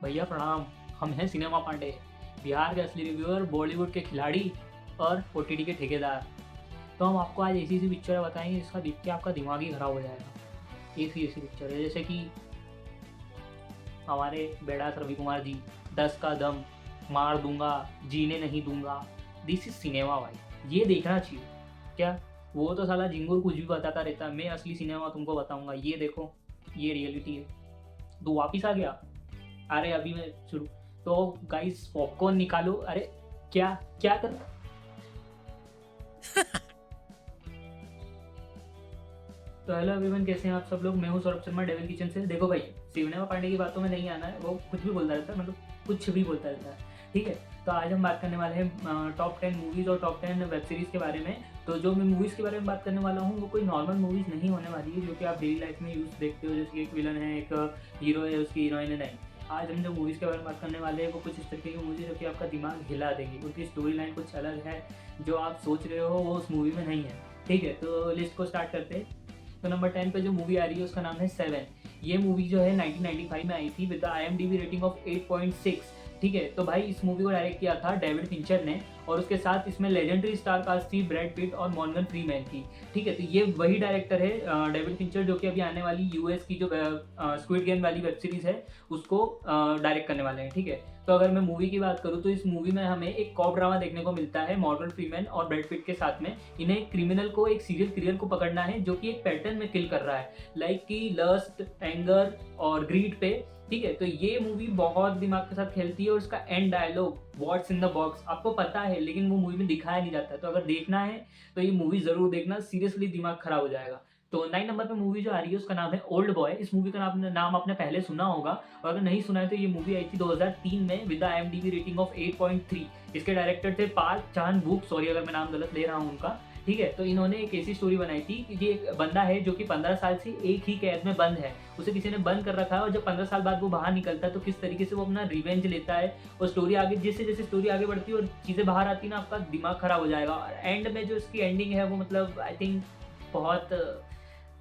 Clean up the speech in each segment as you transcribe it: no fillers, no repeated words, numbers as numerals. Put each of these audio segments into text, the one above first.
भैया प्रणाम। हम हैं सिनेमा पांडे, बिहार के असली रिव्यूअर, बॉलीवुड के खिलाड़ी और ओटीटी के ठेकेदार। तो हम आपको आज ऐसी ऐसी पिक्चर बताएंगे जिसका देख के आपका दिमाग ही खराब हो जाएगा। एक सी ऐसी पिक्चर है जैसे कि हमारे बेड़ास रवि कुमार जी, 10 का दम, मार दूंगा, जीने नहीं दूंगा। दिस इज सिनेमा भाई, ये देखना चाहिए। क्या वो तो साला जिंगुर कुछ भी बताता रहता है, मैं असली सिनेमा तुमको बताऊंगा, ये देखो, ये रियलिटी है। तो वापिस आ गया। अरे अभी मैं शुरू। तो गाइस पॉपकॉर्न निकालो। अरे क्या क्या कर। तो हेलो एवरीवन, कैसे हैं आप सब लोग। मैं हूं सौरभ शर्मा, डेविल किचन से। देखो भाई, सिनेमा पांडे की बातों में नहीं आना है, वो कुछ भी बोलता रहता है, मतलब कुछ भी बोलता रहता है। ठीक है, तो आज हम बात करने वाले हैं टॉप 10 मूवीज़ और टॉप 10 वेब सीरीज़ के बारे में। तो जो मैं मूवीज़ के बारे में बात करने वाला हूँ वो कोई नॉर्मल मूवीज़ नहीं होने वाली है जो कि आप डेली लाइफ में यूज़ देखते हो, जैसे कि एक विलन है, एक हीरो है, उसकी हीरोइन है। नहीं, आज हम जो मूवीज़ के बारे में बात करने वाले हैं वो कुछ इस तरीके की मूवीज़ है जो कि आपका दिमाग हिला देगी। उनकी स्टोरी लाइन कुछ अलग है, जो आप सोच रहे हो वो उस मूवी में नहीं है। ठीक है, तो लिस्ट को स्टार्ट करते हैं। तो नंबर 10 पे जो मूवी आ रही है उसका नाम है 7। ये मूवी जो है 1995 में आई थी with the IMDb rating of 8.6। ठीक है, तो भाई इस मूवी को डायरेक्ट किया था डेविड फिंचर ने, और उसके साथ इसमें लेजेंडरी स्टार कास्ट थी ब्रैड पिट और मॉर्गन फ्रीमैन की। ठीक है, तो ये वही डायरेक्टर है डेविड फिंचर जो कि अभी आने वाली यूएस की जो स्क्विड गेम वाली वेब सीरीज है उसको डायरेक्ट करने वाले हैं। ठीक है, तो अगर मैं मूवी की बात करूँ तो इस मूवी में हमें एक कॉप ड्रामा देखने को मिलता है मॉर्गन फ्रीमैन और ब्रैड पिट के साथ में। इन्हें क्रिमिनल को, एक सीरियल किलर को पकड़ना है जो कि एक पैटर्न में किल कर रहा है, लाइक कि लस्ट, एंगर और ग्रीड पे। ठीक है, तो ये मूवी बहुत दिमाग के साथ खेलती है और उसका end dialogue what's in the box आपको पता है, लेकिन वो मूवी में दिखाया नहीं जाता है। तो अगर देखना है तो ये मूवी जरूर देखना, सीरियसली दिमाग खराब हो जाएगा। तो 9 नंबर पे मूवी जो आ रही है उसका नाम है ओल्ड बॉय। इस मूवी का नाम आपने पहले सुना होगा, और अगर नहीं सुना है तो ये मूवी आई थी 2003 में विद IMDb रेटिंग ऑफ 8.3। इसके डायरेक्टर थे पार्क चान वूक, सॉरी अगर मैं नाम गलत ले रहा हूँ उनका। ठीक है, तो इन्होंने एक ऐसी स्टोरी बनाई थी कि ये एक बंदा है जो कि 15 साल से एक ही कैद में बंद है, उसे किसी ने बंद कर रखा है, और जब 15 साल बाद वो बाहर निकलता है तो किस तरीके से वो अपना रिवेंज लेता है। और स्टोरी आगे, जैसे जैसे स्टोरी आगे बढ़ती है और चीज़ें बाहर आती है ना, आपका दिमाग खराब हो जाएगा। और एंड में जो इसकी एंडिंग है वो मतलब आई थिंक बहुत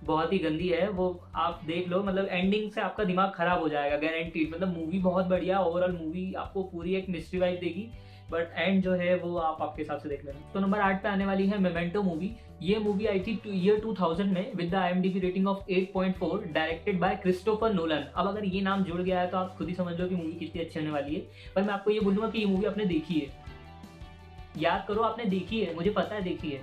बहुत ही गंदी है। वो आप देख लो, मतलब एंडिंग से आपका दिमाग खराब हो जाएगा गारंटीड। मतलब मूवी बहुत बढ़िया, ओवरऑल मूवी आपको पूरी एक मिस्ट्री वाइब देगी, बट एंड जो है वो आप आपके हिसाब से देख लेना। तो नंबर 8 पे आने वाली है मेमेंटो मूवी। ये मूवी आई थी ईयर 2000 में with the IMDb rating of 8.4, directed by Christopher Nolan. अब अगर ये नाम जुड़ गया है तो आप खुद ही समझ लो कि मूवी कितनी अच्छी होने वाली है। पर मैं आपको ये बोलूँगा कि ये मूवी आपने देखी है, याद करो आपने देखी है, मुझे पता है देखी है।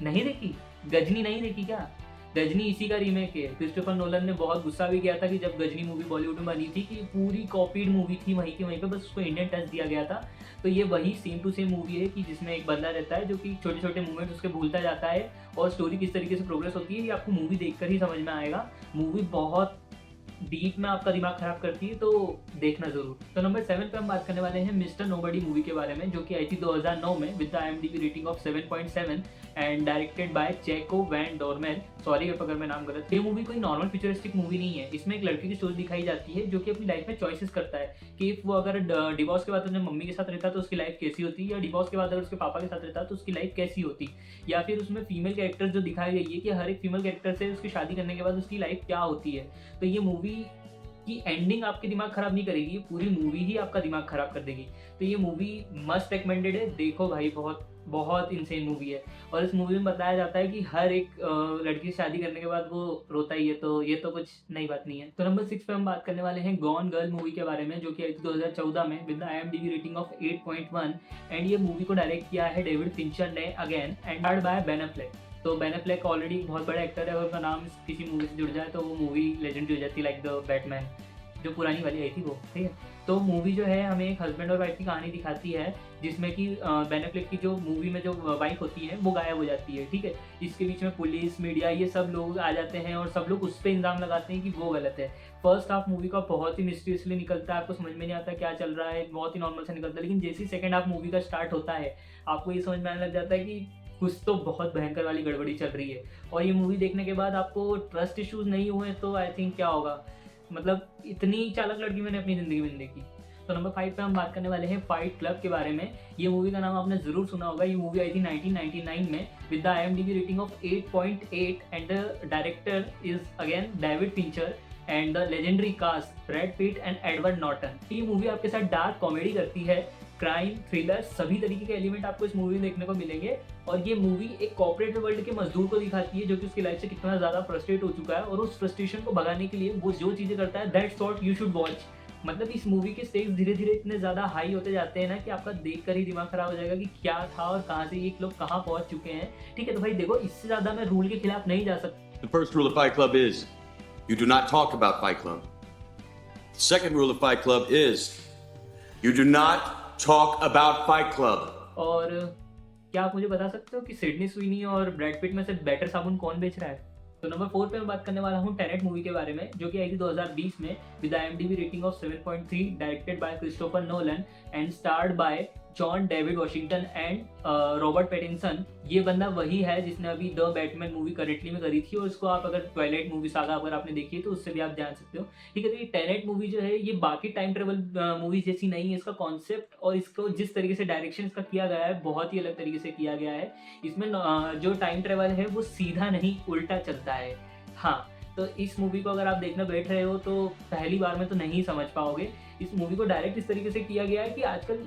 नहीं देखी? गजनी नहीं देखी क्या? गजनी इसी का रीमेक है। क्रिस्टोफर नोलन ने बहुत गुस्सा भी किया था कि जब गजनी मूवी बॉलीवुड में बनी थी कि पूरी कॉपीड मूवी थी, वहीं की वहीं पे बस उसको इंडियन टच दिया गया था। तो ये वही सेम टू सेम मूवी है कि जिसमें एक बंदा रहता है जो कि छोटे छोटे मूवमेंट्स उसके भूलता जाता है, और स्टोरी किस तरीके से प्रोग्रेस होती है ये आपको मूवी देखकर ही समझ में आएगा। मूवी बहुत डीप में आपका दिमाग खराब करती है, तो देखना जरूर। तो नंबर 7 पे हम बात करने वाले हैं मिस्टर नोबडी मूवी के बारे में, जो कि आई थी 2009 में with IMDb rating of 7.7 and directed by चेको वैन डोरमैन। सॉरी अगर मैं नाम गलत। ये मूवी कोई नॉर्मल फ्यूचरिस्टिक मूवी नहीं है। इसमें एक लड़की की स्टोरी दिखाई जाती है जो कि अपनी लाइफ में चॉइसेस करता है कि वो अगर डिवोर्स के बाद अपने मम्मी के साथ रहता तो उसकी लाइफ कैसी होती, या डिवोर्स के बाद अगर उसके पापा के साथ रहता तो उसकी लाइफ कैसी होती। या फिर उसमें फीमेल कैरेक्टर जो दिखाई गई है कि हर एक फीमेल कैरेक्टर से उसकी शादी करने के बाद उसकी लाइफ क्या होती है। तो ये मूवी की एंडिंग आपके दिमाग खराब नहीं करेगी, पूरी मूवी ही आपका दिमाग खराब कर देगी। तो ये मूवी मस्ट रिकमेंडेड है, देखो भाई, बहुत बहुत इंसेन मूवी है। और इस मूवी में बताया जाता है कि हर एक लड़की से शादी करने के बाद वो रोता ही है, तो ये तो कुछ नई बात नहीं है। तो नंबर 6 पे हम बात करने वाले हैं गॉन गर्ल मूवी के बारे में, जो कि आई थी 2014 में with IMDb rating of 8.1। And ये मूवी को डायरेक्ट किया है डेविड फिंचर ने again, and directed by Ben Affleck. तो बेन एफ्लेक ऑलरेडी बहुत बड़ा एक्टर है, और उसका नाम किसी मूवी से जुड़ जाए तो वो मूवी लेजेंडरी हो जाती है, लाइक द बैटमैन जो पुरानी वाली आई थी वो। ठीक है, तो मूवी जो है हमें एक हस्बैंड और वाइफ की कहानी दिखाती है, जिसमें कि बेन एफ्लेक की जो मूवी में जो वाइफ होती है वो गायब हो जाती है। ठीक है, इसके बीच में पुलिस, मीडिया, ये सब लोग आ जाते हैं और सब लोग उस पर इल्ज़ाम लगाते हैं कि वो गलत है। फर्स्ट हाफ मूवी का बहुत ही मिस्टीरियसली निकलता है, आपको समझ में नहीं आता क्या चल रहा है, बहुत ही नॉर्मल से निकलता है। लेकिन जैसे ही सेकंड हाफ मूवी का स्टार्ट होता है आपको ये समझ में आने लग जाता है कि कुछ तो बहुत भयंकर वाली गड़बड़ी चल रही है। और ये मूवी देखने के बाद आपको ट्रस्ट इश्यूज नहीं हुए तो आई थिंक क्या होगा, मतलब इतनी चालक लड़की मैंने अपनी ज़िंदगी में नहीं देखी। तो नंबर 5 पे हम बात करने वाले हैं फाइट क्लब के बारे में। ये मूवी का नाम आपने ज़रूर सुना होगा। ये मूवी आई थी 1999 में with the IMDb rating of 8.8 and the director is again David Fincher. And the legendary cast Brad Pitt and Edward Norton. ये मूवी आपके साथ डार्क कॉमेडी करती है, क्राइम, थ्रिलर, सभी तरीके के एलिमेंट आपको इस मूवी में देखने को मिलेंगे। और ये मूवी एक कॉर्पोरेट वर्ल्ड के मजदूर को दिखाती है जो कि उसकी लाइफ से कितना ज़्यादा फ्रस्ट्रेट हो चुका है, और उस फ्रस्ट्रेशन को भगाने के लिए वो जो चीज़ें करता है, that's what you should watch. मतलब इस मूवी के स्टेक्स धीरे धीरे इतने ज़्यादा हाई होते जाते हैं ना कि आपका देखकर ही दिमाग खराब हो जाएगा कि क्या था और कहाँ से ये लोग कहाँ पहुँच चुके हैं। ठीक है, तो भाई देखो, इससे ज़्यादा मैं रूल के खिलाफ नहीं जा सकता। The first rule of Fight Club is you do not talk about Fight Club. The second rule of Fight Club is you do not talk about Fight Club. और क्या आप मुझे बता सकते हो कि सिडनी स्वीनी और ब्रैड पिट में से बेटर साबुन कौन बेच रहा है? तो नंबर 4 पे मैं बात करने वाला हूँ टेनेट मूवी के बारे में, जो कि आई थी 2020 में with IMDb rating of 7.3, directed by Christopher Nolan and starred by John David Washington and Robert Pattinson. ये बंदा वही है जिसने अभी द बैटमैन मूवी करेंटली में करी थी, और उसको आप अगर ट्वाइलाइट मूवी सागा अगर आपने देखी है तो उससे भी आप जान सकते हो। ठीक है, तो ये टेनेट मूवी जो है ये बाकी टाइम ट्रेवल मूवी जैसी नहीं है। इसका कॉन्सेप्ट और इसको जिस तरीके से डायरेक्शन इसका किया गया है बहुत ही अलग तरीके से किया गया है। इसमें जो टाइम ट्रेवल है वो सीधा नहीं उल्टा चलता है। हाँ, तो इस मूवी को अगर आप देखने बैठ रहे हो तो पहली बार में तो नहीं समझ पाओगे। इस मूवी को डायरेक्ट इस तरीके से किया गया है कि आजकल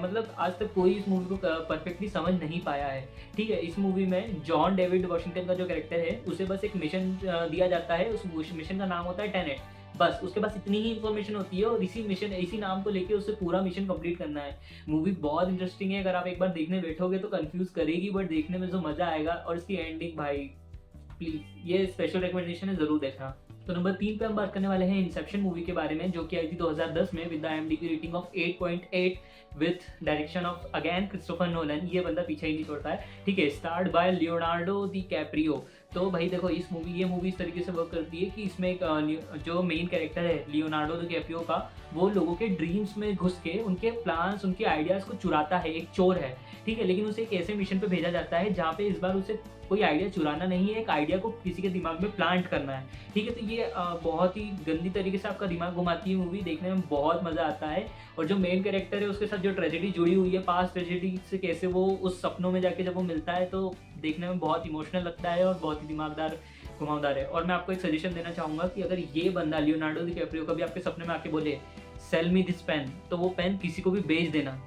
मतलब आज तक कोई इस मूवी को परफेक्टली समझ नहीं पाया है। ठीक है, इस मूवी में जॉन डेविड वॉशिंगटन का जो कैरेक्टर है उसे बस एक मिशन दिया जाता है, उस मिशन का नाम होता है टेनेट। बस उसके पास इतनी ही इन्फॉर्मेशन होती है और इसी नाम को लेके उसे पूरा मिशन कंप्लीट करना है। मूवी बहुत इंटरेस्टिंग है, अगर आप एक बार देखने बैठोगे तो कंफ्यूज करेगी, बट देखने में जो मजा आएगा, और इसकी एंडिंग भाई प्लीज ये स्पेशल रिकमेंडेशन है, जरूर देखना। तो नंबर 3 पे हम बात करने वाले हैं इंसेप्शन मूवी के बारे में, जो कि आई थी 2010 में with IMDb rating of 8.8 with direction of again Christopher Nolan. ये बंदा पीछे ही नहीं छोड़ता है। ठीक है, स्टार्ड बाय लियोनार्डो दी कैप्रियो। तो भाई देखो, ये मूवी इस तरीके से वर्क करती है कि इसमें एक जो मेन कैरेक्टर है लियोनार्डो दी कैप्रियो का, वो लोगों के ड्रीम्स में घुस के उनके प्लान्स, उनके आइडियाज़ को चुराता है। एक चोर है, ठीक है, लेकिन उसे एक ऐसे मिशन पे भेजा जाता है जहाँ पे इस बार उसे कोई आइडिया चुराना नहीं है, एक आइडिया को किसी के दिमाग में प्लांट करना है। ठीक है, तो ये बहुत ही गंदी तरीके से आपका दिमाग घुमाती है मूवी, देखने में बहुत मज़ा आता है। और जो मेन कैरेक्टर है उसके साथ जो ट्रेजेडी जुड़ी हुई है, पास्ट ट्रेजेडी से कैसे वो उस सपनों में जाके जब वो मिलता है तो देखने में बहुत इमोशनल लगता है और बहुत ही दिमागदार घुमावदार है। और मैं आपको एक सजेशन देना चाहूँगा कि अगर ये बंदा लियोनार्डो दी कैप्रियो कभी आपके सपने में आके बोले सेल मी दिस पेन, तो वो पेन किसी को भी बेच देना,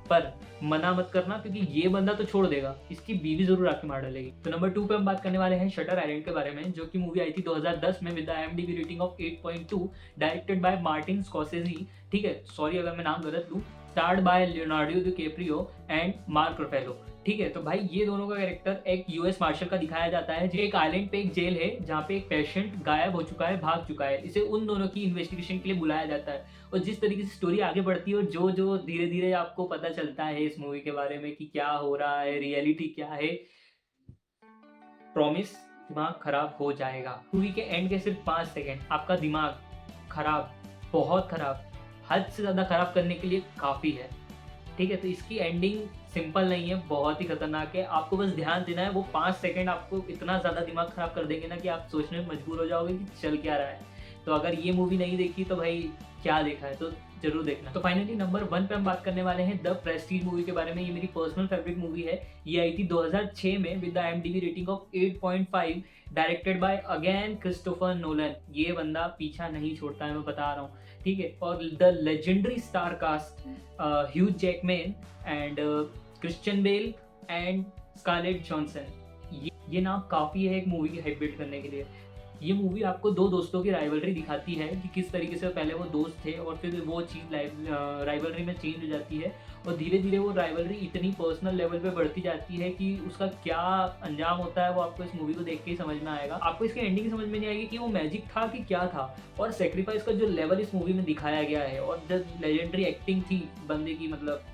पर मना मत करना, क्योंकि ये बंदा तो छोड़ देगा, इसकी बीवी जरूर आके मार डालेगी। तो नंबर 2 पे हम बात करने वाले हैं शटर आइलैंड के बारे में, जो कि मूवी आई थी 2010 में with IMDb rating of 8.2, directed by Martin Scorsese. ठीक है, सॉरी अगर मैं नाम गलत लूँ। Starred by Leonardo DiCaprio and Mark Ruffalo. ठीक है, तो भाई ये दोनों का कैरेक्टर एक US मार्शल का दिखाया जाता है। एक आइलैंड पे एक जेल है जहाँ पे एक पेशेंट गायब हो चुका है, भाग चुका है। इसे उन दोनों की इन्वेस्टिगेशन के लिए बुलाया जाता है। और जिस तरीके से स्टोरी आगे बढ़ती है और जो जो धीरे धीरे आपको पता चलता है इस मूवी के बारे में कि क्या हो रहा है, रियलिटी क्या है, प्रॉमिस दिमाग खराब हो जाएगा। मूवी के एंड के सिर्फ 5 सेकेंड आपका दिमाग खराब, बहुत खराब, हद से ज़्यादा खराब करने के लिए काफ़ी है। ठीक है, तो इसकी एंडिंग सिंपल नहीं है, बहुत ही खतरनाक है। आपको बस ध्यान देना है, वो 5 सेकंड आपको इतना ज़्यादा दिमाग खराब कर देंगे ना कि आप सोचने में मजबूर हो जाओगे कि चल क्या रहा है। तो अगर ये मूवी नहीं देखी तो भाई क्या देखा है, तो जरूर देखना। तो फाइनली नंबर 1 पे हम बात करने वाले हैं द प्रेस्टीज मूवी के बारे में। ये मेरी पर्सनल फेवरेट मूवी है। ये आई थी 2006 में with IMDb rating of 8.5, directed by again Christopher Nolan. ये बंदा पीछा नहीं छोड़ता है, मैं बता रहा हूँ। ठीक है, और the legendary star cast Hugh Jackman and Christian Bale and Scarlett Johansson. ये नाम काफ़ी है एक मूवी की हाइप बिल्ड करने के लिए। ये मूवी आपको दो दोस्तों की राइवलरी दिखाती है कि किस तरीके से पहले वो दोस्त थे और फिर वो चीज़ राइवलरी में चेंज हो जाती है और धीरे धीरे वो राइवलरी इतनी पर्सनल लेवल पे बढ़ती जाती है कि उसका क्या अंजाम होता है वो आपको इस मूवी को देख के ही समझ में आएगा। आपको इसकी एंडिंग समझ में नहीं आएगी कि वो मैजिक था कि क्या था, और सेक्रीफाइस का जो लेवल इस मूवी में दिखाया गया है और जो लेजेंडरी एक्टिंग थी बंदे की, मतलब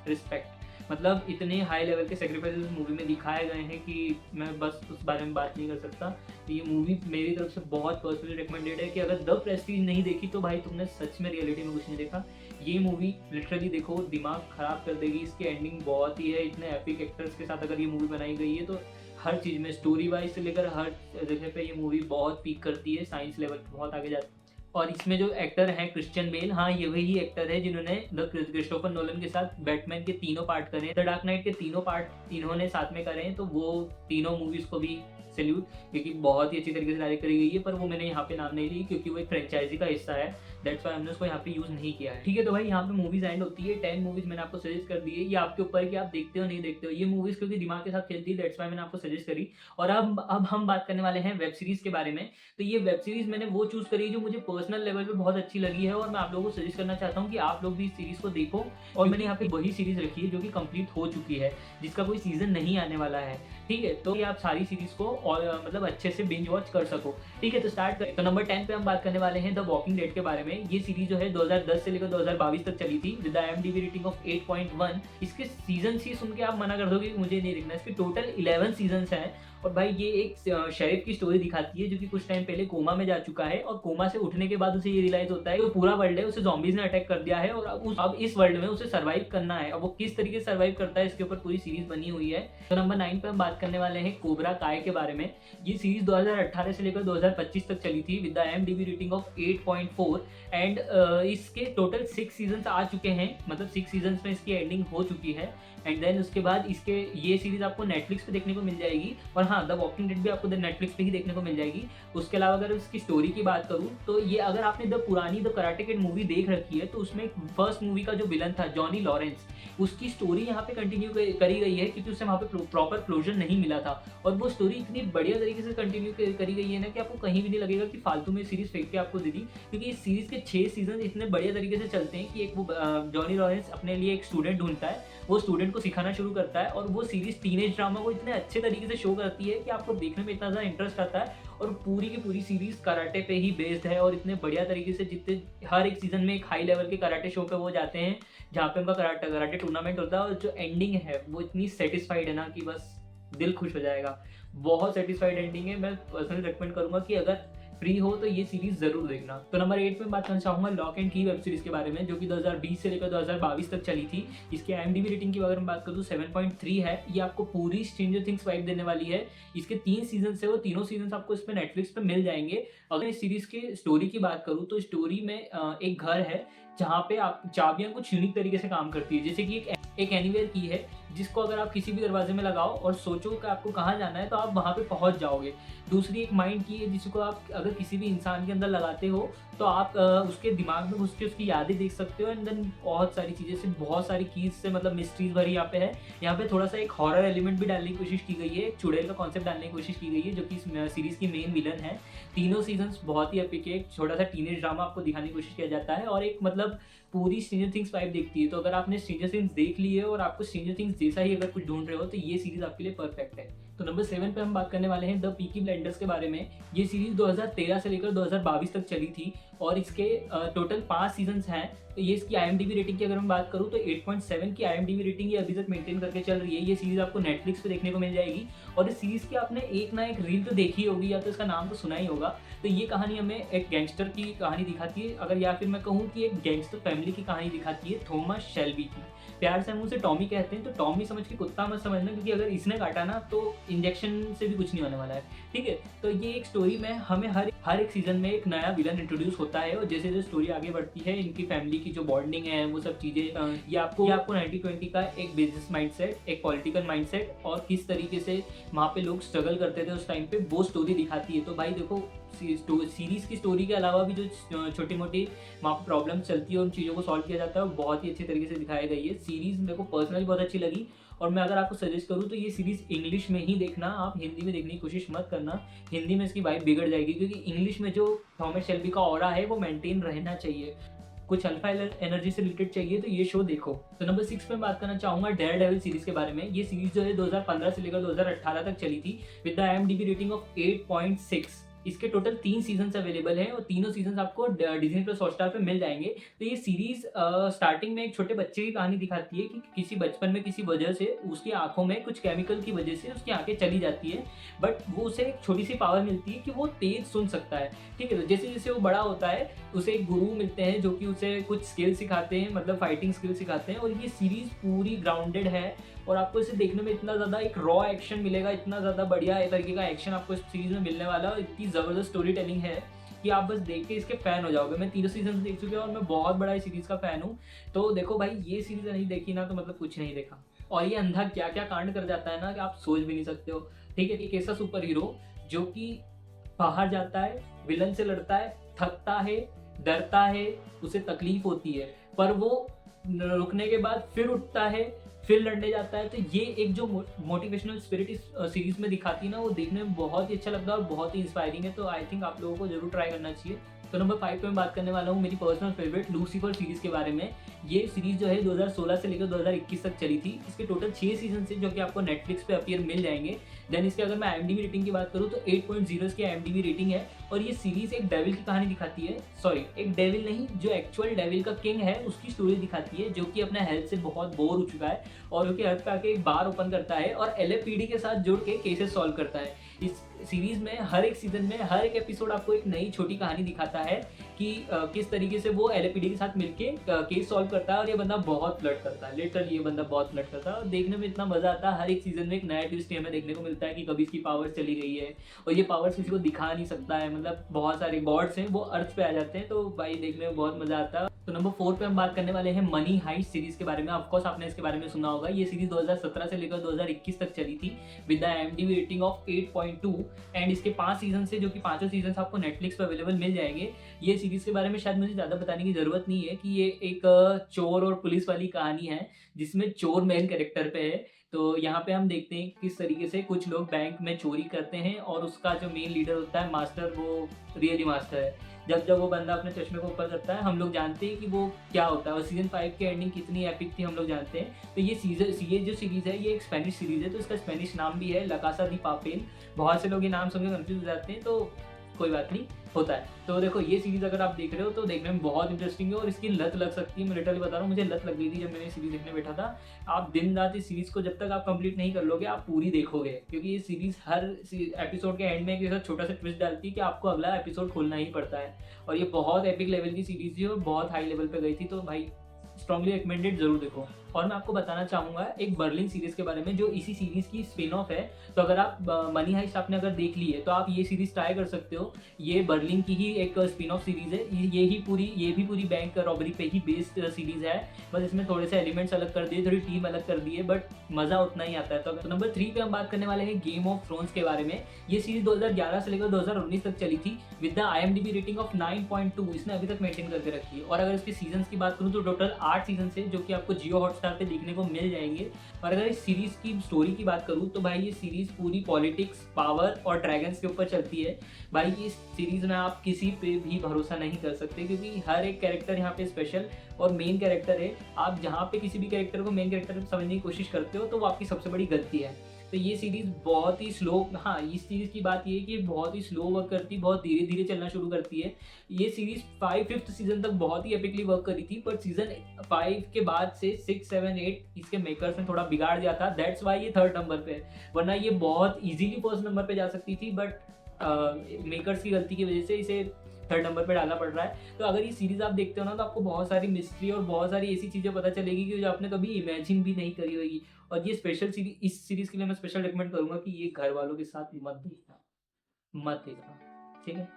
रिस्पेक्ट, मतलब इतने हाई लेवल के सेक्रीफाइस इस मूवी में दिखाए गए हैं कि मैं बस उस बारे में बात नहीं कर सकता। ये मूवी मेरी तरफ से बहुत पर्सनली रिकमेंडेड है कि अगर द प्रेस्टीज नहीं देखी तो भाई तुमने सच में रियलिटी में कुछ नहीं देखा। ये मूवी लिटरली देखो, दिमाग खराब कर देगी। इसकी एंडिंग बहुत ही है, इतने एपिक एक्टर्स के साथ अगर ये मूवी बनाई गई है तो हर चीज़ में स्टोरी वाइज से लेकर हर जगह पे ये मूवी बहुत पीक करती है, साइंस लेवल पे बहुत आगे जाती है। और इसमें जो एक्टर हैं क्रिश्चियन बेल, हाँ ये वही एक्टर है जिन्होंने द क्रिस्टोफर नोलन के साथ बैटमैन के तीनों पार्ट करे, द डार्क नाइट के तीनों पार्ट इन्होंने साथ में करे हैं, तो वो तीनों मूवीज को भी सैल्यूट, क्योंकि बहुत ही अच्छी तरीके से डायरेक्ट करी गई है, पर वो मैंने यहाँ पे नाम नहीं ली क्योंकि वो एक फ्रेंचाइजी का हिस्सा है, दैट्स व्हाई हमने उसको यहाँ पे यूज़ नहीं किया है। ठीक है, तो भाई यहाँ पे मूवीज एंड होती है। 10 मूवीज मैंने आपको सजेस्ट कर दी है, ये आपके ऊपर है कि आप देखते हो नहीं देखते हो ये मूवीज, क्योंकि दिमाग के साथ खेलती है, दैट्स व्हाई मैंने आपको सजेस्ट करी। और अब हम बात करने वाले हैं वेब सीरीज के बारे में। तो ये वेब सीरीज मैंने वो चूज करी जो मुझे पर्सनल लेवल पे बहुत अच्छी लगी है, और मैं आप लोगों को सजेस्ट करना चाहता हूँ कि आप लोग भी इस सीरीज को देखो। और मैंने यहाँ पे वही सीरीज रखी है जो कि कंप्लीट हो चुकी है, जिसका कोई सीजन नहीं आने वाला है। ठीक है, तो ये आप सारी सीरीज को और मतलब अच्छे से बिंज वॉच कर सको। ठीक है, तो स्टार्ट करें। तो नंबर 10 पे हम बात करने वाले हैं द वॉकिंग डेड के बारे में। ये सीरीज जो है 2010 से लेकर 2022 तक चली थी विद IMDb रेटिंग ऑफ 8.1। इसके सीजन ही सुन के आप मना कर दोगे कि मुझे नहीं देखना। इसके टोटल 11 सीजन हैं, और भाई ये एक शेरिफ की स्टोरी दिखाती है जो कि कुछ टाइम पहले कोमा में जा चुका है, और कोमा से उठने के बाद उसे ये रियलाइज होता है कि पूरा वर्ल्ड है उसे ज़ॉम्बीज ने अटैक कर दिया है, और अब इस वर्ल्ड में उसे सर्वाइव करना है। अब वो किस तरीके से सर्वाइव करता है इसके ऊपर पूरी सीरीज बनी हुई है। तो नंबर 9 पे हम बात करने वाले हैं कोबरा काय के बारे में। ये सीरीज 2018 से लेकर 2025 तक चली थी with IMDb rating of 8.4, and इसके टोटल 6 सीजन आ चुके हैं, मतलब 6 सीजन में इसकी एंडिंग हो चुकी है। एंड देन उसके बाद इसके ये सीरीज आपको नेटफ्लिक्स पे देखने को मिल जाएगी, और हाँ द वॉकिंग डेड भी आपको नेटफ्लिक्स पे ही देखने को मिल जाएगी। उसके अलावा अगर इसकी स्टोरी की बात करूँ तो ये, अगर आपने द पुरानी द कराटे किड मूवी देख रखी है तो उसमें फर्स्ट मूवी का जो विलन था जॉनी लॉरेंस, उसकी स्टोरी यहाँ पे कंटिन्यू करी गई है, क्योंकि उसे वहाँ पे प्रॉपर क्लोजर नहीं मिला था। और वो स्टोरी इतनी बढ़िया तरीके से कंटिन्यू करी गई है ना कि आपको कहीं भी नहीं लगेगा कि फालतू में सीरीज फेंक के आपको दे दी, क्योंकि इस सीरीज के 6 सीजन इतने बढ़िया तरीके से चलते हैं कि एक वो जॉनी लॉरेंस अपने लिए एक स्टूडेंट ढूंढता है, वो स्टूडेंट को सिखाना शुरू करता है, और वो सीरीज टीनेज ड्रामा को इतने अच्छे तरीके से शो करती है कि आपको देखने में इतना ज़्यादा इंटरेस्ट आता है। और पूरी की पूरी सीरीज कराटे पे ही बेस्ड है, और इतने बढ़िया तरीके से जितने हर एक सीजन में एक हाई लेवल के कराटे शो पे वो जाते हैं जहाँ पे उनका कराटे टूर्नामेंट होता है, और जो एंडिंग है वो इतनी सेटिस्फाइड है ना कि बस दिल खुश हो जाएगा। बहुत सेटिस्फाइड एंडिंग है। मैं पर्सनली रिकमेंड करूंगा कि अगर फ्री हो तो ये सीरीज जरूर देखना। तो नंबर 8 पे बात करना चाहूंगा लॉक एंड की वेब सीरीज के बारे में, जो कि 2020 से लेकर 2022 तक चली थी। इसके IMDb रेटिंग की अगर मैं बात करूँ 7.3 है। ये आपको पूरी स्ट्रेंजर थिंग्स वाइब देने वाली है। इसके 3 सीजन है, वो तीनों सीजन आपको इसमें नेटफ्लिक्स पे मिल जाएंगे। अगर इस सीरीज की स्टोरी की बात करूँ तो स्टोरी में एक घर है जहाँ पे आप चाबियां कुछ यूनिक तरीके से काम करती है, जैसे कि एक एनीवेयर की है जिसको अगर आप किसी भी दरवाजे में लगाओ और सोचो कि आपको कहाँ जाना है तो आप वहाँ पे पहुँच जाओगे। दूसरी एक माइंड की है जिसको आप अगर किसी भी इंसान के अंदर लगाते हो तो आप उसके दिमाग में घुस के उसकी यादें देख सकते हो। एंड देन बहुत सारी चीज़ें से, बहुत सारी कीज से, मतलब मिस्ट्रीज भरी यहाँ पे है। यहाँ पे थोड़ा सा एक हॉरर एलिमेंट भी डालने की कोशिश की गई है, एक चुड़ैल का कॉन्सेप्ट डालने की कोशिश की गई है, जो कि इस सीरीज की मेन विलन है। तीनों सीजन्स बहुत ही एपिक है। एक छोटा सा टीनेज ड्रामा आपको दिखाने की कोशिश किया जाता है, और एक मतलब पूरी स्ट्रेंजर थिंग्स वाइब देखती है। तो अगर आपने स्ट्रेंजर थिंग्स देख ली है और आपको स्ट्रेंजर थिंग्स जैसा ही अगर कुछ ढूंढ रहे हो तो ये सीरीज आपके लिए परफेक्ट है। तो नंबर 7 पे हम बात करने वाले हैं द पीकी ब्लाइंडर्स के बारे में। ये सीरीज 2013 से लेकर 2022 तक चली थी, और इसके टोटल 5 सीजन्स हैं। तो ये इसकी IMDb रेटिंग की अगर मैं बात करूँ तो 8.7 की IMDb रेटिंग ये अभी तक मेंटेन करके चल रही है। ये सीरीज आपको नेटफ्लिक्स पे देखने को मिल जाएगी, और इस सीरीज की आपने एक ना एक रील तो देखी होगी या तो इसका नाम तो सुना ही होगा। तो ये कहानी हमें एक गैंगस्टर की कहानी दिखाती है, अगर या फिर मैं कहूँ कि एक गैंगस्टर फैमिली की कहानी दिखाती है, थॉमस शेल्बी की। प्यार से हम उसे टॉमी कहते हैं, तो टॉमी समझ के कुत्ता मत समझना, क्योंकि अगर इसने काटा ना तो इंजेक्शन से भी कुछ नहीं होने वाला है। ठीक है, तो ये एक स्टोरी में हमें हर एक सीजन में एक नया विलन इंट्रोड्यूस होता है, और जैसे जैसे स्टोरी आगे बढ़ती है इनकी फैमिली की जो बॉन्डिंग है वो सब चीज़ें ये आपको 1920 का एक बिजनेस माइंडसेट, एक पॉलिटिकल माइंडसेट, और किस तरीके से वहाँ पे लोग स्ट्रगल करते थे उस टाइम पे, वो स्टोरी दिखाती है। तो भाई देखो, सीरीज की स्टोरी के अलावा भी जो छोटी मोटी वहाँ पर प्रॉब्लम चलती है उन चीज़ों को सॉल्व किया जाता है, वो बहुत ही अच्छे तरीके से दिखाई गई है। सीरीज मेरे को पर्सनली बहुत अच्छी लगी, और मैं अगर आपको सजेस्ट करूँ तो ये सीरीज इंग्लिश में ही देखना, आप हिंदी में देखने की कोशिश मत करना। हिंदी में इसकी वाइब बिगड़ जाएगी, क्योंकि इंग्लिश में जो थॉमस शेल्बी का ऑरा है वो मेंटेन रहना चाहिए। कुछ अल्फा एनर्जी से रिलेटेड चाहिए तो ये शो देखो। तो नंबर 6 पे बात करना चाहूंगा डेयर डेविल सीरीज के बारे में। ये सीरीज जो है 2015 से लेकर 2018 तक चली थी with the IMDb rating of 8.6। इसके टोटल 3 सीजन अवेलेबल हैं, और तीनों सीजन आपको डिज्नी प्लस हॉटस्टार पे मिल जाएंगे। तो ये सीरीज स्टार्टिंग में एक छोटे बच्चे की कहानी दिखाती है कि किसी बचपन में किसी वजह से उसकी आंखों में कुछ केमिकल की वजह से उसकी आंखें चली जाती है, बट वो उसे एक छोटी सी पावर मिलती है कि वो तेज सुन सकता है। ठीक है, तो जैसे जैसे वो बड़ा होता है उसे एक गुरु मिलते हैं जो कि उसे कुछ स्किल सिखाते हैं, मतलब फाइटिंग स्किल सिखाते हैं। और ये सीरीज पूरी ग्राउंडेड है, और आपको इसे देखने में इतना ज़्यादा एक रॉ एक्शन मिलेगा, इतना ज़्यादा बढ़िया तरीके का एक्शन आपको इस सीरीज में मिलने वाला है। इतनी ज़बरदस्त स्टोरी टेलिंग है कि आप बस देख के इसके फैन हो जाओगे। मैं 3 सीजन देख चुके हैं और मैं बहुत बड़ा इस सीरीज़ का फ़ैन हूँ। तो देखो भाई, ये सीरीज़ नहीं देखी ना तो मतलब कुछ नहीं देखा। और ये अंधा क्या क्या कांड कर जाता है ना कि आप सोच भी नहीं सकते हो। ठीक है, एक ऐसा सुपर हीरो जो कि बाहर जाता है, विलन से लड़ता है, थकता है, डरता है, उसे तकलीफ होती है, पर वो रुकने के बाद फिर उठता है, फिर लड़ने जाता है। तो ये एक जो मोटिवेशनल स्पिरिट इस सीरीज में दिखाती है ना, वो देखने में बहुत ही अच्छा लगता है और बहुत ही इंस्पायरिंग है। तो आई थिंक आप लोगों को जरूर ट्राई करना चाहिए। तो नंबर 5 पे मैं बात करने वाला हूँ मेरी पर्सनल फेवरेट लूसीफर सीरीज के बारे में। ये सीरीज जो है 2016 से लेकर 2021 तक चली थी। इसके टोटल 6 सीजन से जो कि आपको नेटफ्लिक्स पे अपीयर मिल जाएंगे। देन इसके अगर मैं IMDb रेटिंग की बात करूँ तो 8.0 इसकी IMDb रेटिंग है। और ये सीरीज एक डेविल की कहानी दिखाती है, सॉरी एक डेविल नहीं, जो एक्चुअल डेविल का किंग है उसकी स्टोरी दिखाती है, जो कि अपने हेल्थ से बहुत बोर हो चुका है और जो कि अर्थ पे आके एक बार ओपन करता है और LAPD के साथ जुड़ के केसेस सॉल्व करता है। इस सीरीज में हर एक सीजन में हर एक एपिसोड आपको एक नई छोटी कहानी दिखाता है कि किस तरीके से वो LAPD के साथ मिलके केस सॉल्व करता है। और ये बंदा बहुत फ्लर्ट करता है, लिटरली ये बंदा बहुत फ्लर्ट करता है और देखने में इतना मजा आता है। हर एक सीजन में एक नया ट्विस्ट हमें देखने को मिलता है कि कभी इसकी पावर्स चली गई है और ये पावर्स किसी को दिखा नहीं सकता है, मतलब बहुत सारे गॉड्स हैं वो अर्थ पे आ जाते हैं। तो भाई देखने में बहुत मजा आता है। तो नंबर 4 पे हम बात करने वाले हैं मनी हाइस्ट सीरीज के बारे में। ऑफकोर्स आपने इसके बारे में सुना होगा। ये सीरीज 2017 से लेकर 2021 तक चली थी with the IMDb rating of 8.2 and इसके 5 सीजन से, जो कि पांचों सीजन आपको नेटफ्लिक्स पे अवेलेबल मिल जाएंगे। ये सीरीज के बारे में शायद मुझे ज़्यादा बताने की जरूरत नहीं है कि ये एक चोर और पुलिस वाली कहानी है जिसमें चोर मेन कैरेक्टर पे है। तो यहाँ पे हम देखते हैं किस तरीके से कुछ लोग बैंक में चोरी करते हैं और उसका जो मेन लीडर होता है मास्टर, वो रियली मास्टर है। जब वो बंदा अपने चश्मे को ऊपर करता है हम लोग जानते हैं कि वो क्या होता है। और सीजन 5 की एंडिंग कितनी एपिक थी हम लोग जानते हैं। तो ये जो सीरीज है ये एक स्पेनिश सीरीज है, तो इसका स्पेनिश नाम भी है ला कासा दी पापेल। बहुत से लोग ये नाम सुन के कंफ्यूज हो जाते हैं, तो कोई बात नहीं, होता है। तो देखो ये सीरीज अगर आप देख रहे हो तो देखने में बहुत इंटरेस्टिंग है और इसकी लत लग सकती है। मैं लिटरली बता रहा हूँ, मुझे लत लग गई थी जब मैंने सीरीज देखने बैठा था। आप दिन रात इस सीरीज को जब तक आप कंप्लीट नहीं कर लोगे आप पूरी देखोगे, क्योंकि ये सीरीज हर एपिसोड के एंड में एक छोटा सा ट्विस्ट डालती है कि आपको अगला एपिसोड खोलना ही पड़ता है। और ये बहुत एपिक लेवल की सीरीज थी और बहुत हाई लेवल पे गई थी। तो भाई स्ट्रांगली रिकमेंडेड, जरूर देखो। और मैं आपको बताना चाहूँगा एक बर्लिन सीरीज के बारे में जो इसी सीरीज की स्पिन ऑफ है। तो अगर आप मनी हाइस्ट आपने अगर देख ली है तो आप ये सीरीज ट्राई कर सकते हो। ये बर्लिन की ही एक स्पिन ऑफ सीरीज है। ये भी पूरी बैंक रॉबरी पे ही बेस्ड सीरीज है, बस इसमें थोड़े से एलिमेंट्स अलग कर दिए, थोड़ी टीम अलग कर दी है, बट मजा उतना ही आता है। तो नंबर 3 पे हम बात करने वाले हैं गेम ऑफ थ्रोन्स के बारे में। ये सीरीज 2011 से लेकर 2019 तक चली थी with the IMDb rating of 9.2। इसने अभी तक मेंटेन करके रखी है। और अगर इसके सीजन की बात करूँ तो टोटल 8 सीजन है जो कि आपको जियो हॉटस्टार पे देखने को मिल जाएंगे। और अगर इस सीरीज की स्टोरी की बात करूँ तो भाई ये सीरीज पूरी पॉलिटिक्स, पावर और ड्रैगन्स के ऊपर चलती है। भाई इस सीरीज में आप किसी पे भी भरोसा नहीं कर सकते, क्योंकि हर एक कैरेक्टर यहाँ पे स्पेशल और मेन कैरेक्टर है। आप जहाँ पे किसी भी कैरेक्टर को मेन कैरेक्टर समझने की कोशिश करते हो तो वो आपकी सबसे बड़ी गलती है। तो ये सीरीज बहुत ही स्लो, हाँ इस सीरीज की बात ये है कि बहुत ही स्लो वर्क करती है, बहुत धीरे धीरे चलना शुरू करती है। ये सीरीज 5th सीजन तक बहुत ही एपिकली वर्क करी थी, पर सीजन 5 के बाद से 6, 7, 8 इसके मेकर्स ने थोड़ा बिगाड़ दिया था। दैट्स वाई ये 3rd नंबर पे, वरना ये बहुत इजीली 1st नंबर पे जा सकती थी, बट मेकर्स की गलती की वजह से इसे 3rd नंबर पे डालना पड़ रहा है। तो अगर ये सीरीज आप देखते हो ना तो आपको बहुत सारी मिस्ट्री और बहुत सारी ऐसी चीज़ें पता चलेगी कि जो आपने कभी इमेजिन भी नहीं करी होगी। और ये स्पेशल सीरीज, इस सीरीज के लिए मैं स्पेशल रिकमेंड करूंगा कि ये घर वालों के साथ मत देखना, ठीक है।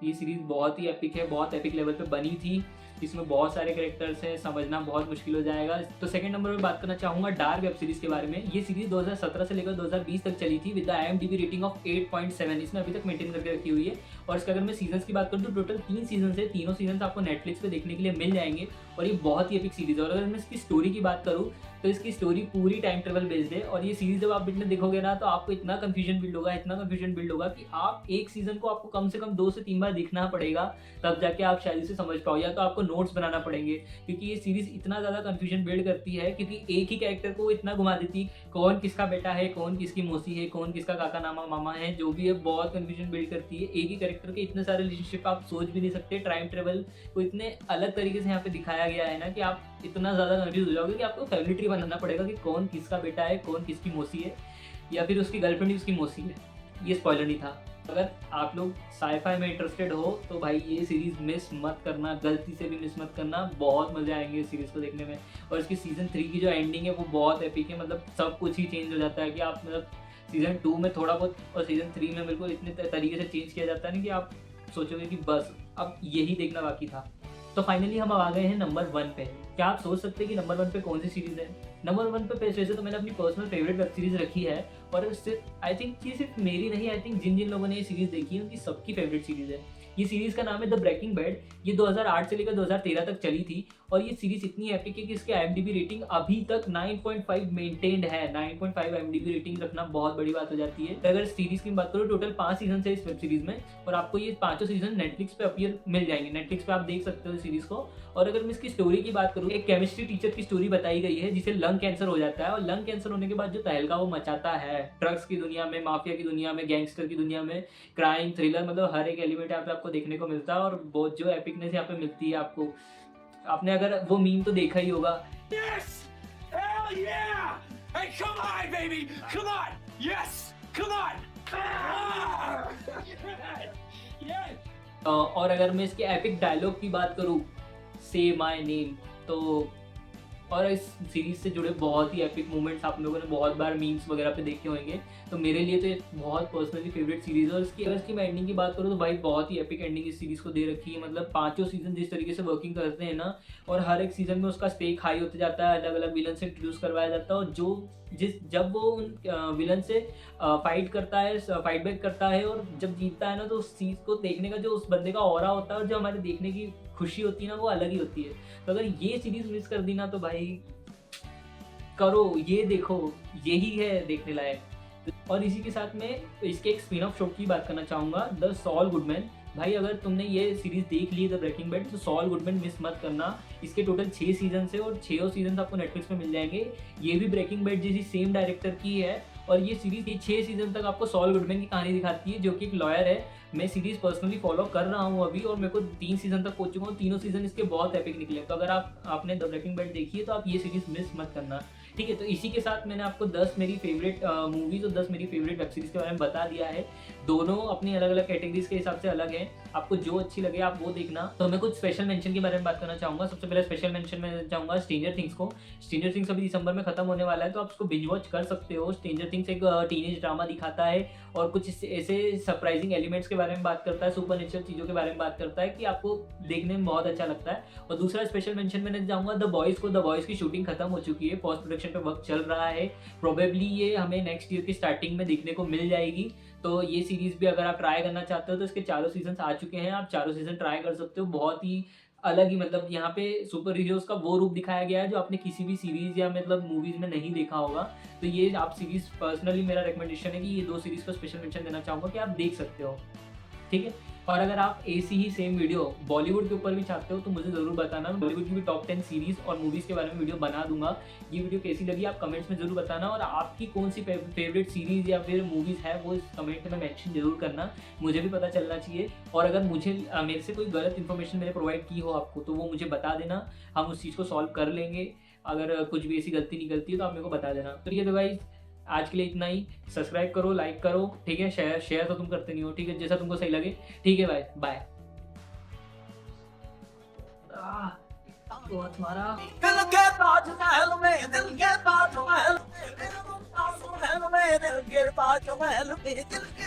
ये सीरीज बहुत ही एपिक है, बहुत एपिक लेवल पे बनी थी। इसमें बहुत सारे कैरेक्टर्स हैं, समझना बहुत मुश्किल हो जाएगा। तो 2nd नंबर पर बात करना चाहूँगा डार्क वेब सीरीज के बारे में। ये सीरीज 2017 से लेकर 2020 तक चली थी with the IMDb rating of 8.7। इसने अभी तक मेंटेन करके रखी हुई है। और इसका अगर मैं सीजन की बात करूँ तो टोटल 3 सीजन है, तीनों सीजन आपको नेटफ्लिक्स पे देखने के लिए मिल जाएंगे। और ये बहुत ही एपिक सीरीज है। और अगर मैं इसकी स्टोरी की बात करूँ तो इसकी स्टोरी पूरी टाइम ट्रेवल बेस्ड है। और ये सीरीज जब आप बिटने देखोगे ना तो आपको इतना कंफ्यूजन बिल्ड होगा कि आप एक सीजन को आपको कम से कम 2 से 3 बार देखना पड़ेगा, तब जाके आप शायद इसे समझ पाओ, या तो आपको नोट्स बनाना पड़ेंगे, क्योंकि ये सीरीज इतना ज़्यादा कंफ्यूजन बिल्ड करती है। क्योंकि एक ही कैरेक्टर को इतना घुमा देती, कौन किसका बेटा है, कौन किसकी मौसी है, कौन किसका काका नामा मामा है, जो भी है, बहुत कंफ्यूजन बिल्ड करती है। एक ही कैरेक्टर के इतने सारे रिलेशनशिप आप सोच भी नहीं सकते। टाइम ट्रेवल को इतने अलग तरीके से यहाँ पे दिखाया गया है ना कि आप इतना ज़्यादा कंफ्यूज हो जाओगे कि आपको फैमिली ट्री बनाना पड़ेगा कि कौन किसका बेटा है, कौन किसकी मौसी है, या फिर उसकी गर्लफ्रेंड ही उसकी मौसी है। ये स्पॉइलर नहीं था। अगर आप लोग साईफाई में इंटरेस्टेड हो तो भाई ये सीरीज़ मिस मत करना, गलती से भी मिस मत करना। बहुत मज़े आएंगे इस सीरीज़ को देखने में। और इसकी सीज़न 3 की जो एंडिंग है वो बहुत एपिक है, मतलब सब कुछ ही चेंज हो जाता है कि आप, मतलब सीज़न 2 में थोड़ा बहुत और सीज़न 3 में बिल्कुल इतने तरीके से चेंज किया जाता है ना कि आप सोचोगे कि बस अब यही देखना बाकी था। तो फाइनली हम अब आ गए हैं नंबर 1 पे। क्या आप सोच सकते हैं कि नंबर 1 पे कौन सी सीरीज़ है? नंबर 1 पे वैसे तो मैंने अपनी पर्सनल फेवरेट वेब सीरीज़ रखी है, और सिर्फ आई थिंक ये सिर्फ मेरी नहीं, आई थिंक जिन जिन लोगों ने ये सीरीज़ देखी है उनकी सबकी फेवरेट सीरीज़ है। ये सीरीज़ का नाम है द ब्रेकिंग बैड। ये 2008 से लेकर 2013 तक चली थी, और ये सीरीज़ इतनी एपिक है कि इसके IMDb रेटिंग अभी तक 9.5 मेंटेन्ड है। 9.5 IMDb रेटिंग रखना बहुत बड़ी बात हो जाती है। अगर सीरीज़ की बात करूँ, टोटल 5 सीजन है इस वेब सीरीज़ में, और आपको ये पाँचों सीजन नेटफ्लिक्स पे अपीयर मिल जाएंगे। नेटफ्लिक्स पे आप देख सकते हो इस सीरीज़ को। और अगर मैं इसकी स्टोरी की बात करूँ, एक केमिस्ट्री टीचर की स्टोरी बताई गई है जिसे लंग कैंसर हो जाता है, और लंग कैंसर होने के बाद जो तहलका वो मचाता है ड्रग्स की दुनिया में, माफिया की दुनिया में, गैंगस्टर की दुनिया में, क्राइम थ्रिलर, मतलब हर एक एलिमेंट यहाँ पे आपको देखने को मिलता है। और बहुत जो एपिकनेस यहाँ पे मिलती है आपको, आपने अगर वो मीम तो देखा ही होगा। Yes! Hell yeah! Hey, come on, baby! Come on! Yes! Come on! Yes! और अगर मैं इसके एपिक डायलॉग की बात करूँ, से माय नेम, तो और इस सीरीज से जुड़े बहुत ही एपिक मोमेंट्स आप लोगों ने बहुत बार मीम्स वगैरह पे देखे होंगे। तो मेरे लिए तो ये बहुत पर्सनली फेवरेट सीरीज है। और इसकी अगर इसकी मैं एंडिंग की बात करूँ तो भाई बहुत ही एपिक एंडिंग इस सीरीज को दे रखी है। मतलब पांचों सीजन जिस तरीके से वर्किंग करते हैं ना, और हर एक सीजन में उसका स्टेक हाई होते जाता है, अलग अलग विलन से इंट्रोड्यूस करवाया जाता है, और जब वो उन विलन से फाइट करता है, फाइट बैक करता है, और जब जीतता है ना, तो उस चीज़ को देखने का जो उस बंदे का ऑरा होता है और जो हमारे देखने की खुशी होती है ना, वो अलग ही होती है। तो अगर ये सीरीज मिस कर दी ना, तो भाई करो, ये देखो, यही है देखने लायक। और इसी के साथ में इसके एक स्पिन ऑफ शो की बात करना चाहूँगा, द सॉल गुडमैन। भाई अगर तुमने ये सीरीज देख ली द ब्रेकिंग बैड, तो सॉल गुडमैन मिस मत करना। इसके टोटल 6 सीजन है, और 6 सीजन आपको नेटफ्लिक्स में मिल जाएंगे। ये भी ब्रेकिंग बैड जैसी सेम डायरेक्टर की है, और ये सीरीज 6 सीजन तक आपको सॉल गुडमैन की कहानी दिखाती है, जो कि एक लॉयर है। मैं सीरीज पर्सनली फॉलो कर रहा हूँ अभी, और मेरे को 3 सीजन तक पहुंच चुका हूँ। तीनों सीजन इसके बहुत एपिक निकले। तो अगर आपने द ब्रेकिंग बैड देखी है तो आप ये सीरीज मिस मत करना, ठीक है। तो इसी के साथ मैंने आपको 10 मेरी फेवरेट मूवीज और 10 मेरी फेवरेट वेब सीरीज के बारे में बता दिया है। दोनों अपनी अलग अलग कैटेगरीज के हिसाब से अलग हैं, आपको जो अच्छी लगे आप वो देखना। तो मैं कुछ स्पेशल मेंशन के बारे में बात करना चाहूँगा। सबसे पहले स्पेशल मेंशन में चाहूँगा स्ट्रेंजर थिंग्स को। स्ट्रेंजर थिंग्स अभी दिसंबर में खत्म होने वाला है, तो आप उसको बिंज वॉच कर सकते हो। स्ट्रेंजर थिंग्स एक टीनेज ड्रामा दिखाता है, और कुछ ऐसे सरप्राइजिंग एलिमेंट्स के बारे में बात करता है, सुपरनेचुरल चीज़ों के बारे में बात करता है कि आपको देखने में बहुत अच्छा लगता है। और दूसरा स्पेशल मेंशन मैंने चाहूँगा द बॉयज़ को। द बॉयज़ की शूटिंग खत्म हो चुकी है, पोस्ट प्रोडक्शन पे वर्क चल रहा है। प्रोबेबली ये हमें नेक्स्ट ईयर की स्टार्टिंग में देखने को मिल जाएगी। तो ये सीरीज भी अगर आप ट्राई करना चाहते हो तो इसके चारों सीजन आ चुके हैं, आप चारों सीजन ट्राई कर सकते हो। बहुत ही अलग ही, मतलब यहाँ पे सुपर हीरोज का वो रूप दिखाया गया है जो आपने किसी भी सीरीज या मतलब मूवीज में नहीं देखा होगा। तो ये आप सीरीज, पर्सनली मेरा रिकमेंडेशन है कि ये 2 सीरीज को स्पेशल मेंशन देना चाहूँगा कि आप देख सकते हो, ठीक है। और अगर आप ऐसी ही सेम वीडियो बॉलीवुड के ऊपर भी चाहते हो तो मुझे ज़रूर बताना। मैं बॉलीवुड की भी टॉप 10 सीरीज़ और मूवीज़ के बारे में वीडियो बना दूंगा। ये वीडियो कैसी लगी आप कमेंट्स में ज़रूर बताना, और आपकी कौन सी फेवरेट सीरीज़ या फिर मूवीज़ है वो इस कमेंट में मेंशन जरूर करना, मुझे भी पता चलना चाहिए। और अगर मेरे से कोई गलत इन्फॉर्मेशन मैंने प्रोवाइड की हो आपको, तो वो मुझे बता देना, हम उस चीज़ को सॉल्व कर लेंगे। अगर कुछ भी ऐसी गलती निकलती है तो आप मेरे को बता देना। तो ठीक है, तो गाइस आज के लिए इतना ही। सब्सक्राइब करो, लाइक करो, ठीक है। शेयर तो तुम करते नहीं हो, ठीक है, जैसा तुमको सही लगे, ठीक है भाई, बाय। बहुत मारा। दिल के ताजमहल में, दिल के ताजमहल में, दिल के ताजमहल में, दिल के ताजमहल में, दिल के